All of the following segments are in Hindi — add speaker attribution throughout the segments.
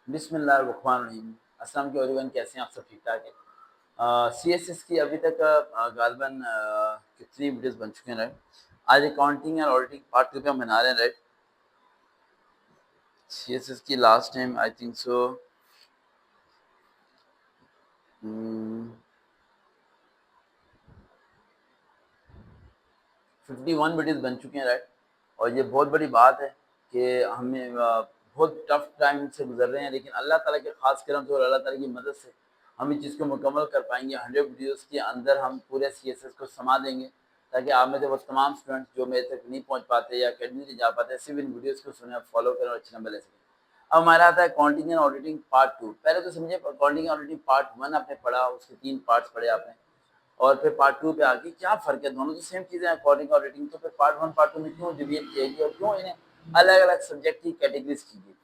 Speaker 1: बिस्मिल्लाहिर्रहमानिर्रहीम। अस्सलाम वालेकुम एवरीवन, कैसे हैं आप? सब ठीक ठाक है? सीएसएस की अभी तक गालिबन कितनी वीडियोस बन चुके हैं, राइट? आज अकाउंटिंग एंड ऑडिटिंग पार्ट 2 पे हम बना रहे हैं, राइट? सीएसएस की last time I think so 51 videos बन चुके हैं, राइट? और ये बहुत बड़ी बात है कि हमें बहुत टफ टाइम से गुजर रहे हैं, लेकिन अल्लाह ताला के खास करम से और अल्लाह ताला की मदद से हम इस चीज़ को मुकम्मल कर पाएंगे। 100 वीडियोस के अंदर हम पूरे सीएसएस को समा देंगे, ताकि आप में से वो तमाम स्टूडेंट्स जो मेरे तक नहीं पहुंच पाते या अकेडमी नहीं जा पाते, सिर्फ इन वीडियोस को सुने, फॉलो करें और अच्छे नंबर ले सकें। अब हमारा आता है अकाउंटिंग एंड ऑडिटिंग पार्ट 2। पहले तो समझिए, अकाउंटिंग एंड ऑडिटिंग पार्ट 1 आपने पढ़ा, उसके 3 पार्ट्स पढ़े आपने, और फिर पार्ट 2 पे आके क्या फ़र्क है? दोनों तो सेम चीज़ें हैं, अकॉर्डिंग और रेटिंग। तो फिर पार्ट 1 पार्ट 2 में क्यों डिवीएट किया गया और क्यों इन्हें अलग-अलग सब्जेक्ट की कैटेगरीज़ की गई?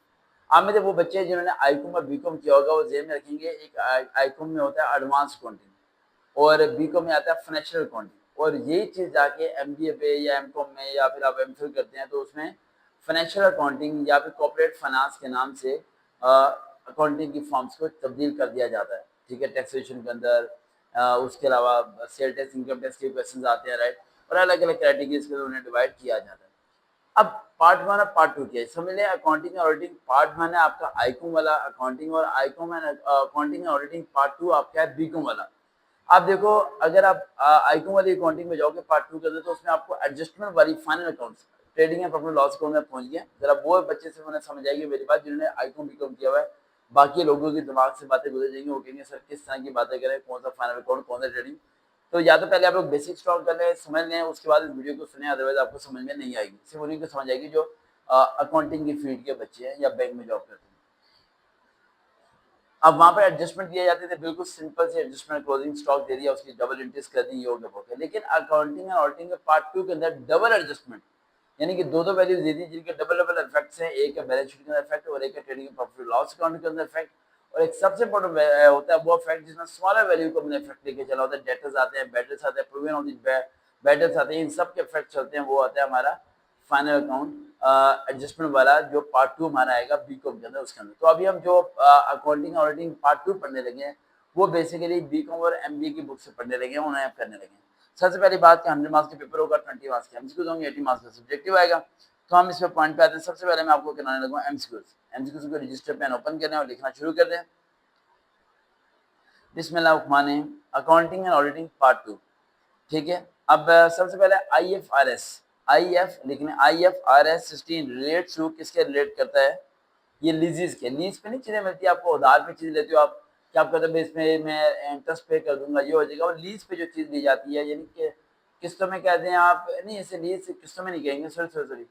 Speaker 1: आप में से वो बच्चे हैं जिन्होंने आईकॉम और बीकॉम किया होगा, वो ज़हन में रखेंगे, एक आईकॉम में होता है एडवांस अकाउंटिंग और बीकॉम में आता है फाइनेंशियल अकाउंटिंग, और यही चीज़ जाके एमबीए पे या एमकॉम में या फिर आप एमफिल करते हैं तो उसमें फाइनेंशियल अकाउंटिंग या फिर कॉर्पोरेट फाइनेंस के नाम से अकाउंटिंग की फॉर्म्स को तब्दील कर दिया जाता है, ठीक है? टैक्सेशन के अंदर उसके अलावा सेल टैक्स, इनकम टैक्स के क्वेश्चन आते हैं, राइट? और अलग अलग कैटेगरीज के उन्हें डिवाइड किया जाता है। अब पार्ट 1 और पार्ट 2 क्या है? समझ लें, अकाउंटिंग और ऑडिटिंग पार्ट 1 है आपका आईकॉम वाला अकाउंटिंग, और Icom and accounting and auditing part 2 आपका है बीकॉम वाला। आप देखो, अगर आप आईकॉम वाली अकाउंटिंग में जाओगे पार्ट 2 के अंदर, तो उसमें आपको एडजस्टमेंट वाली final accounts, trading and profit loss account में पहुंच गए। जरा वो बच्चे से उन्हें समझ आएगी मेरी बात जिन्होंने आईकॉम बीकॉम किया हुआ है। बाकी लोगों के दिमाग से बातें गुजर जाएंगी, वो कहेंगे सर किस तरह की बातें करें, कौन सा फाइनल अकाउंट, कौन सा ट्रेडिंग। तो या तो पहले आप लोग बेसिक स्टॉक कर लें, समझ लें, उसके बाद इस वीडियो को सुने, अदरवाइज आपको समझ में नहीं आएगी। सिर्फ उन्हीं को समझ आएगी जो अकाउंटिंग की फील्ड के बच्चे हैं या बैंक में जॉब करते हैं। अब वहां पर एडजस्टमेंट दिए जाते थे, बिल्कुल सिंपल से एडजस्टमेंट, क्लोजिंग स्टॉक दे दिया, उसकी डबल इंटरेस्ट कर दी, ये हो गया। लेकिन अकाउंटिंग एंड ऑडिटिंग के पार्ट 2 के अंदर डबल एडजस्टमेंट, यानी कि दो वैल्यूज दे दी जिनके डबल डबल इफेक्ट्स हैं। एक है बैलेंस शीट के अंदर इफेक्ट और एक है ट्रेडिंग प्रॉफिट लॉस अकाउंट के अंदर इफेक्ट। और एक सबसे इंपॉर्टेंट होता है वो इफेक्ट जिसमें स्मॉलर वैल्यू को अपने इफेक्ट लेके चला होता है। डेटर्स आते हैं, बैटर्स आते हैं, प्रूवन ऑफ द बैटर्स आते हैं, इन सब के इफेक्ट चलते हैं। वो आता है हमारा फाइनल अकाउंट एडजस्टमेंट वाला, जो पार्ट 2 हमारा आएगा बीकॉम के अंदर, उसके अंदर। तो अभी हम जो अकाउंटिंग ऑडिटिंग पार्ट 2 पढ़ने लगे हैं, वो बेसिकली बीकॉम और एमबीए की बुक से पढ़ने लगे हैं, उन्हें आप करने लगे हैं। सबसे पहली बात कि 100 मार्क्स के पेपर होगा, 20 मार्क्स के एमसीक्यूज होंगे, 80 मार्क्स का सब्जेक्टिव आएगा। तो हम इसमें पॉइंट पे आते हैं। सबसे पहले मैं आपको कराने लगा एमसीक्यूज। एमसीक्यूज को रजिस्टर पेन ओपन करें और लिखना शुरू कर दें। बिस्मिल्लाहिर्रहमानिर्रहीम। अकाउंटिंग एंड ऑडिटिंग पार्ट 2, ठीक है? अब सबसे पहले आईएफआरएस, आईएफ लिखने, आईएफआरएस 16 रिलेट्स टू, किसके रिलेट करता है? ये लीजेस के, लीज पे नहीं चीजें मिलती आपको, उधार पे चीज लेते हो आप, क्या आप कहते हो इसमें मैं इंटरेस्ट पे कर दूंगा, ये हो जाएगा। और लीज पे जो चीज दी जाती है, यानी कि किस्तों में कहते हैं आप, नहीं ऐसे लीज किस्तों में नहीं कहेंगे, सॉरी,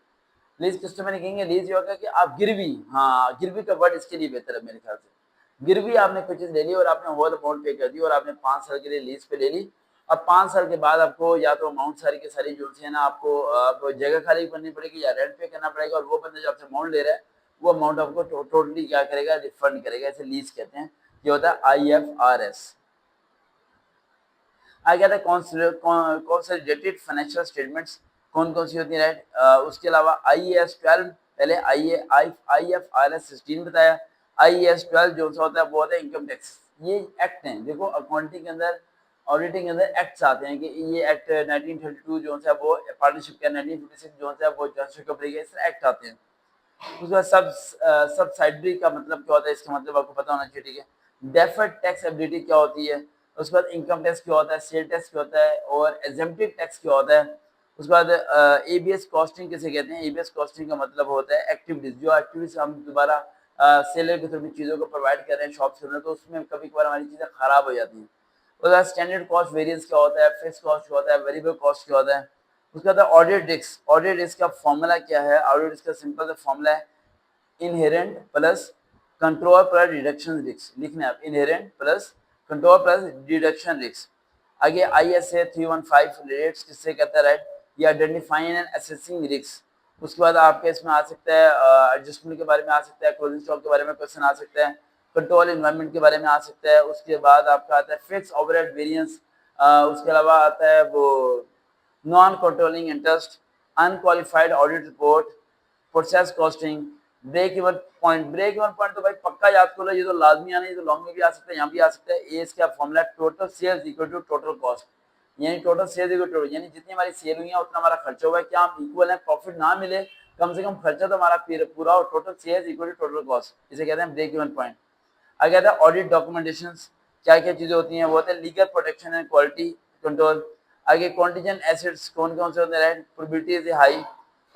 Speaker 1: लीज किस्तों में नहीं कहेंगे। लीज ये होगा कि आप गिरवी, हाँ गिरवी का वर्ड इसके लिए बेहतर है मेरे ख्याल से। गिरवी आपने कोई चीज ले ली और आपने होल अमाउंट पे कर दी और आपने 5 साल के लिए लीज पे ले ली। अब 5 साल के बाद आपको या तो अमाउंट सारी के सारी जो है ना, आपको जगह खाली करनी पड़ेगी या रेंट पे करना पड़ेगा, और वो बंदा जो आपसे अमाउंट ले रहा है वो अमाउंट आपको टोटली क्या करेगा? रिफंड करेगा। इसे लीज कहते हैं। ये होता है आईएफआरएस। आगे आता है कौन से रिलेटेड फाइनेंशियल स्टेटमेंट्स कौन कौन सी होती है, राइट? उसके अलावा आईएएस 12, पहले आईएफआरएस 16 बताया। आईएएस 12 जो सा होता है वो होता है इनकम टैक्स। ये एक्ट हैं, देखो अकाउंटिंग के अंदर, ऑडिटिंग के अंदर एक्ट्स आते हैं कि ये एक्ट 1932 जो है वो पार्टनरशिप का, 1956 जो है वो जॉइंट कंपनी के, इस एक्ट आते हैं। उसके बाद सब्सिडरी का मतलब क्या होता है? इसका मतलब आपको पता होना चाहिए, ठीक है? डेफर्ड टैक्स एबिलिटी क्या होती है? उसके बाद इनकम टैक्स क्या होता है, सेल टैक्स क्या होता है, और एग्जेम्प्टेड टैक्स क्या होता है? उसके बाद एबीएस कॉस्टिंग किसे कहते हैं? एबीएस कॉस्टिंग का मतलब होता है एक्टिविटीज, जो एक्टिविटीज हम दोबारा सेलर के थ्रू चीज़ों को प्रोवाइड कर रहे हैं शॉप से, तो उसमें कभी कभार हमारी चीज़ें खराब हो जाती हैं। उसके बाद स्टैंडर्ड कॉस्ट वेरिएंस क्या होता है, फिक्स कॉस्ट क्या होता है, वेरिएबल कॉस्ट क्या होता है? उसके बाद ऑडिट रिस्क, ऑडिट रिस्क का फॉर्मूला क्या है? ऑडिट रिस्क का सिंपल सा फॉर्मूला है inherent plus control plus deduction risk. लिखना है आप, inherent plus control plus deduction risk. आगे आईएसए 315 रिलेट्स किससे कहता है, राइट? ये आइडेंटिफाइंग एंड असेसिंग रिस्क। उसके बाद आपके इसमें आ सकता है एडजस्टमेंट के बारे में आ सकता है, क्लोजिंग स्टॉक के बारे में क्वेश्चन आ सकता है, कंट्रोल एनवायरनमेंट के बारे में आ सकता है। उसके बाद आपका आता है फिक्स ओवरहेड वेरिएंस। उसके अलावा आता है वो non controlling interest, unqualified audit report, process costing, break even point तो भाई पक्का याद कर लो, ये तो लाजमी आना है, ये तो लॉन्ग में भी आ सकता है, यहाँ भी आ सकता है। ए इसका formula total sales equal to total cost, यानी टोटल सेल्स इक्वल टू, यानी जितनी हमारी सेल हुई है उतना हमारा खर्चा हुआ है, क्या हम इक्वल है, प्रॉफिट ना मिले कम से कम खर्चा तो हमारा पूरा हो, total sales equal to total cost, इसे कहते हैं ब्रेक इवन पॉइंट। आगे आता है ऑडिट डॉक्यूमेंटेशन, क्या क्या चीजें होती हैं, वो होता है legal protection and quality control. आगे कॉन्टीजेंट एसेट्स कौन कौन से होते हैं, प्रोबेबिलिटी इज हाई,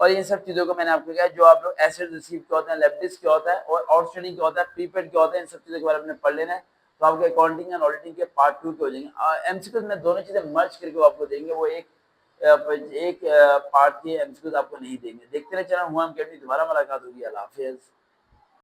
Speaker 1: और इन सब चीजों को मैंने आपको कहा, जो आप लोग एसेट रिसीव क्या होते हैं, लेफ्टिस क्या होता है, और आउटस्टैंडिंग क्या होता है, प्रीपेड क्या होता है, इन सब चीजों के बारे में पढ़ लेना है। तो आपके अकाउंटिंग एंड ऑडिटिंग के पार्ट 2 के हो जाएंगे। एमसीक्यूज में दोनों चीजें मर्ज करके आपको देंगे, वो एक पार्ट के एमसीक्यूज आपको नहीं देंगे। देखते रहे चैनल हुआ हम दोबारा मुलाकात होगी। अल्लाह हाफिज।